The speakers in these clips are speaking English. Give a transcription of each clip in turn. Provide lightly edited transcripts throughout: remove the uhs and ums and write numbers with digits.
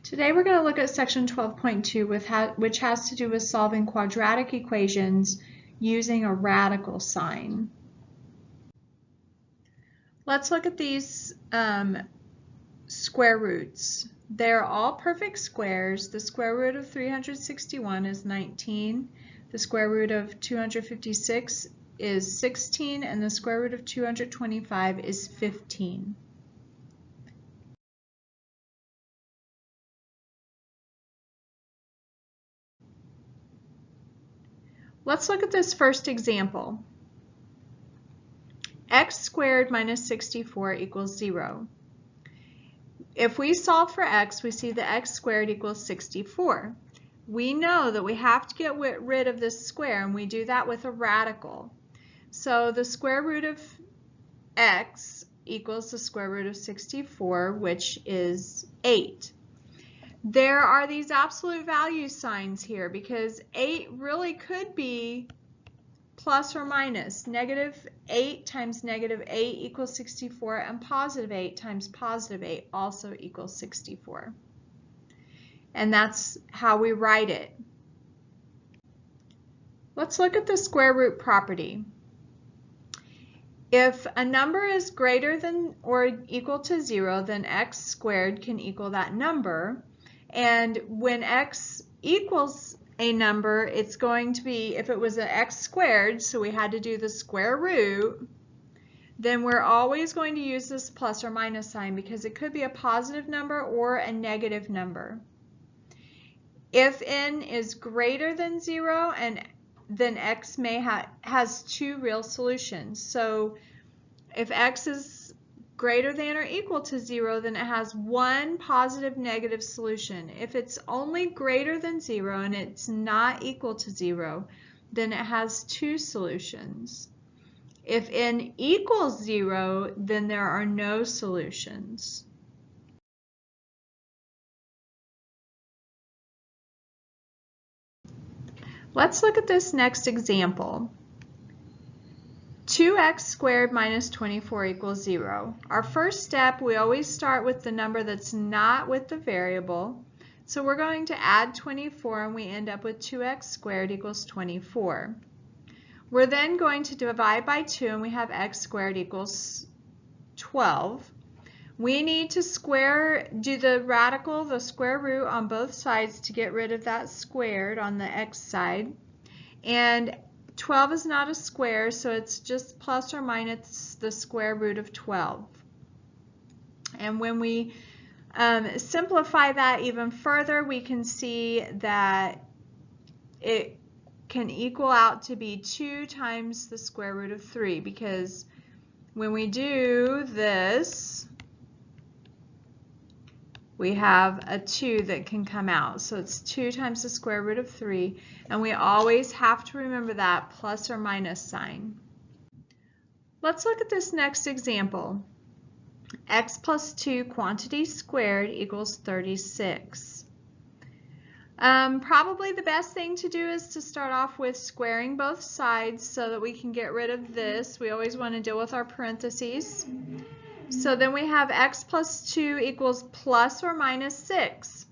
Today we're going to look at section 12.2 which has to do with solving quadratic equations using a radical sign. Let's look at these square roots. They're all perfect squares. The square root of 361 is 19. The square root of 256 is 16, and the square root of 225 is 15. Let's look at this first example. X squared minus 64 equals 0. If we solve for x, we see that x squared equals 64. We know that we have to get rid of this square, and we do that with a radical. So the square root of x equals the square root of 64, which is 8. There are these absolute value signs here because 8 really could be plus or minus. Negative 8 times negative 8 equals 64, and positive 8 times positive 8 also equals 64. And that's how we write it. Let's look at the square root property. If a number is greater than or equal to 0, then x squared can equal that number. And when x equals a number, it's going to be, if it was an x squared, so we had to do the square root, then we're always going to use this plus or minus sign because it could be a positive number or a negative number. If n is greater than 0, and then x has two real solutions. So if x is greater than or equal to 0, then it has one positive negative solution. If it's only greater than 0 and it's not equal to 0, then it has two solutions. If n equals 0, then there are no solutions. Let's look at this next example. 2x squared minus 24 equals 0. Our first step, we always start with the number that's not with the variable. So we're going to add 24, and we end up with 2x squared equals 24. We're then going to divide by 2, and we have x squared equals 12. We need to do the radical, the square root on both sides to get rid of that squared on the x side. And 12 is not a square, so it's just plus or minus the square root of 12. And when we simplify that even further, we can see that it can equal out to be 2 times the square root of 3, because when we do this, we have a 2 that can come out. So it's 2 times the square root of 3, and we always have to remember that plus or minus sign. Let's look at this next example. X plus 2 quantity squared equals 36. Probably the best thing to do is to start off with squaring both sides so that we can get rid of this. We always want to deal with our parentheses. So then we have x plus 2 equals plus or minus 6.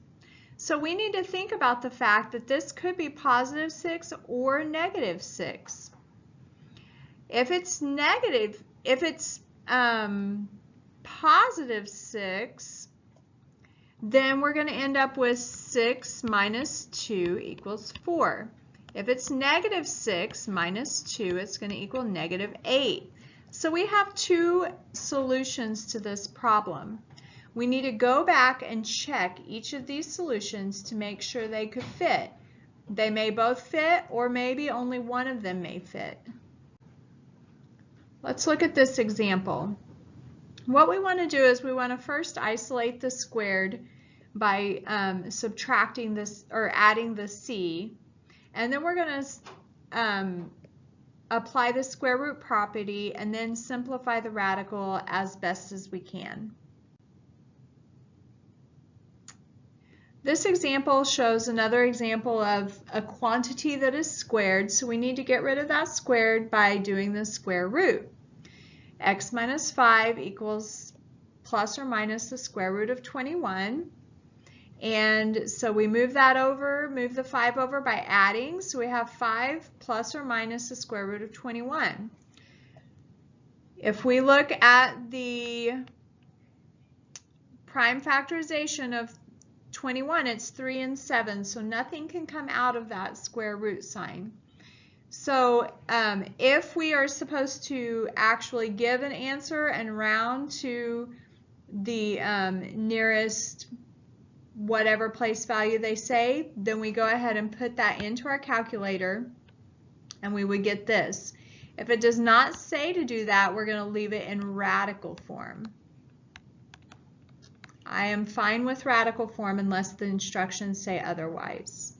So we need to think about the fact that this could be positive 6 or negative 6. If it's positive 6, then we're going to end up with 6 minus 2 equals 4. If it's negative 6 minus 2, it's going to equal negative 8. So we have two solutions to this problem. We need to go back and check each of these solutions to make sure they could fit. They may both fit, or maybe only one of them may fit. Let's look at this example. What we want to do is we want to first isolate the squared by subtracting this or adding the c, and then we're going to apply the square root property and then simplify the radical as best as we can. This example shows another example of a quantity that is squared, so we need to get rid of that squared by doing the square root. X minus 5 equals plus or minus the square root of 21. And so we move that over, move the 5 over by adding. So we have 5 plus or minus the square root of 21. If we look at the prime factorization of 21, it's 3 and 7, so nothing can come out of that square root sign. So if we are supposed to actually give an answer and round to the nearest whatever place value they say, then we go ahead and put that into our calculator and we would get this. If it does not say to do that, we're going to leave it in radical form. I am fine with radical form unless the instructions say otherwise.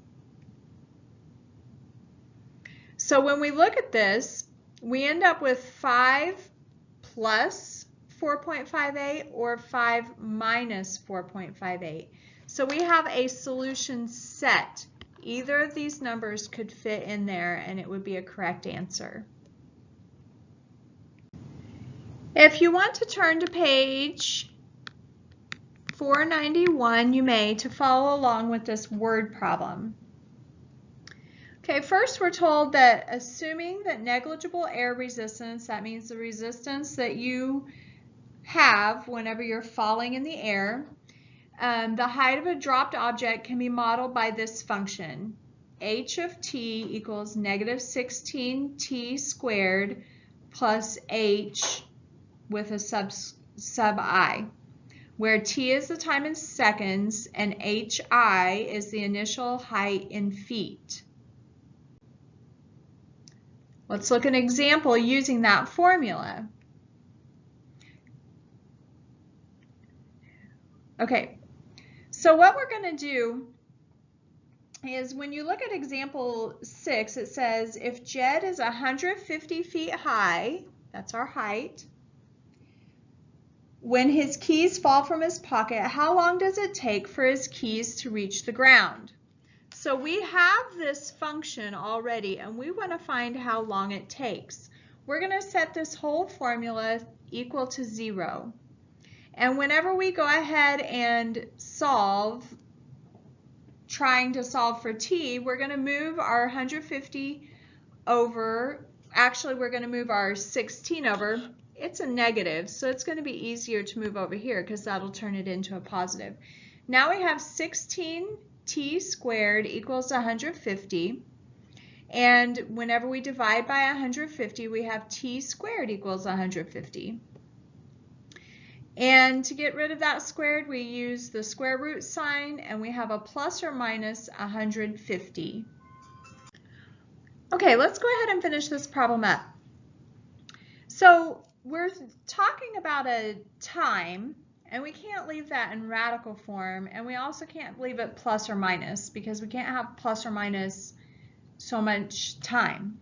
So when we look at this, we end up with 5 plus 4.58 or 5 minus 4.58. So we have a solution set. Either of these numbers could fit in there and it would be a correct answer. If you want to turn to page 491, you may, to follow along with this word problem. Okay, first we're told that assuming that negligible air resistance, that means the resistance that you have whenever you're falling in the air, the height of a dropped object can be modeled by this function. H of t equals negative 16t squared plus h with a sub I, where t is the time in seconds and hi is the initial height in feet. Let's look at an example using that formula. Okay, so what we're going to do is when you look at example 6, it says if Jed is 150 feet high, that's our height, when his keys fall from his pocket, how long does it take for his keys to reach the ground? So we have this function already and we want to find how long it takes. We're going to set this whole formula equal to 0. And whenever we go ahead and solve, trying to solve for t, we're going to move our 150 over, actually we're going to move our 16 over. It's a negative, so it's going to be easier to move over here because that'll turn it into a positive. Now we have 16t squared equals 150. And whenever we divide by 150, we have t squared equals 150. And to get rid of that squared, we use the square root sign and we have a plus or minus 150. Okay, let's go ahead and finish this problem up. So we're talking about a time and we can't leave that in radical form, and we also can't leave it plus or minus because we can't have plus or minus so much time.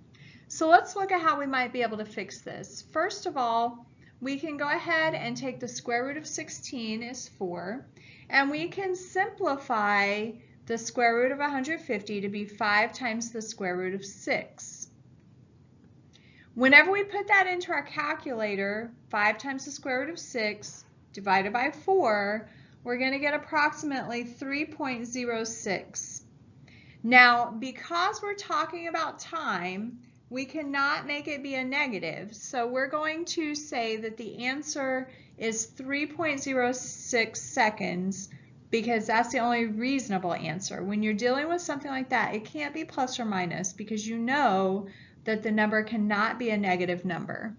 So let's look at how we might be able to fix this. First of all, we can go ahead and take the square root of 16 is 4, and we can simplify the square root of 150 to be 5 times the square root of 6. Whenever we put that into our calculator, 5 times the square root of 6 divided by 4, we're going to get approximately 3.06. Now, because we're talking about time, we cannot make it be a negative, so we're going to say that the answer is 3.06 seconds because that's the only reasonable answer. When you're dealing with something like that, it can't be plus or minus because you know that the number cannot be a negative number.